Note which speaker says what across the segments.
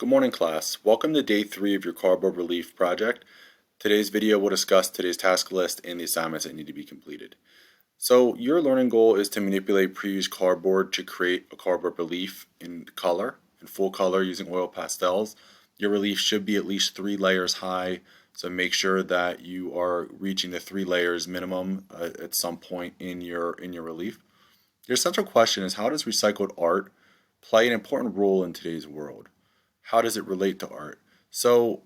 Speaker 1: Good morning, class. Welcome to day 3 of your cardboard relief project. Today's video will discuss today's task list and the assignments that need to be completed. So your learning goal is to manipulate pre-used cardboard to create a cardboard relief in full color using oil pastels. Your relief should be at least 3 layers high, so make sure that you are reaching the 3 layers minimum at some point in your relief. Your central question is, how does recycled art play an important role in today's world? How does it relate to art? So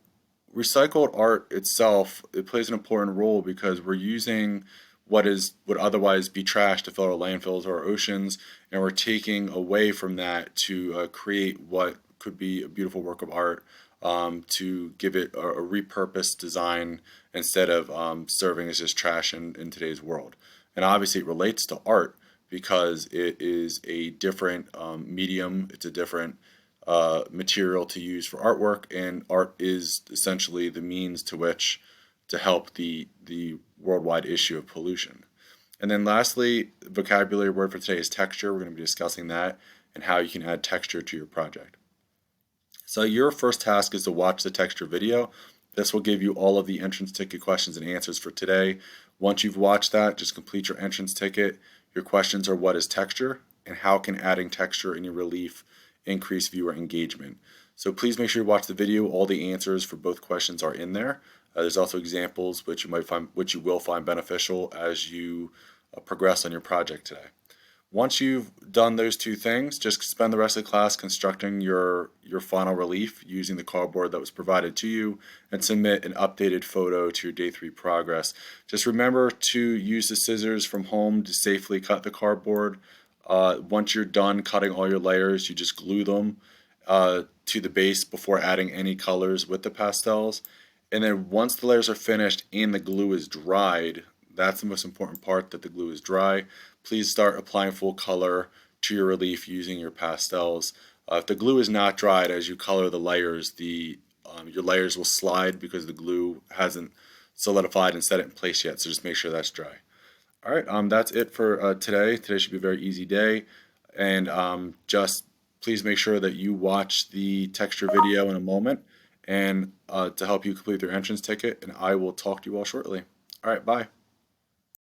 Speaker 1: recycled art itself, it plays an important role because we're using would otherwise be trash to fill our landfills or our oceans, and we're taking away from that to create what could be a beautiful work of art, to give it a repurposed design instead of serving as just trash in today's world. And obviously it relates to art because it is a different medium, it's a different material to use for artwork, and art is essentially the means to which to help the worldwide issue of pollution. And then lastly, vocabulary word for today is texture. We're going to be discussing that and how you can add texture to your project. So your first task is to watch the texture video. This will give you all of the entrance ticket questions and answers for today. Once you've watched that, just complete your entrance ticket. Your questions are: what is texture, and how can adding texture in your relief increase viewer engagement? So please make sure you watch the video. All the answers for both questions are in there. There's also examples which you will find beneficial as you progress on your project today. Once you've done those two things, just spend the rest of the class constructing your final relief using the cardboard that was provided to you, and submit an updated photo to your day 3 progress. Just remember to use the scissors from home to safely cut the cardboard. Once you're done cutting all your layers, you just glue them to the base before adding any colors with the pastels. And then once the layers are finished and the glue is dried, that's the most important part, that the glue is dry. Please start applying full color to your relief using your pastels. If the glue is not dried as you color the layers, your layers will slide because the glue hasn't solidified and set it in place yet. So just make sure that's dry. All right, that's it for today. Today should be a very easy day, and just please make sure that you watch the texture video in a moment, and to help you complete your entrance ticket. And I will talk to you all shortly. All right, bye.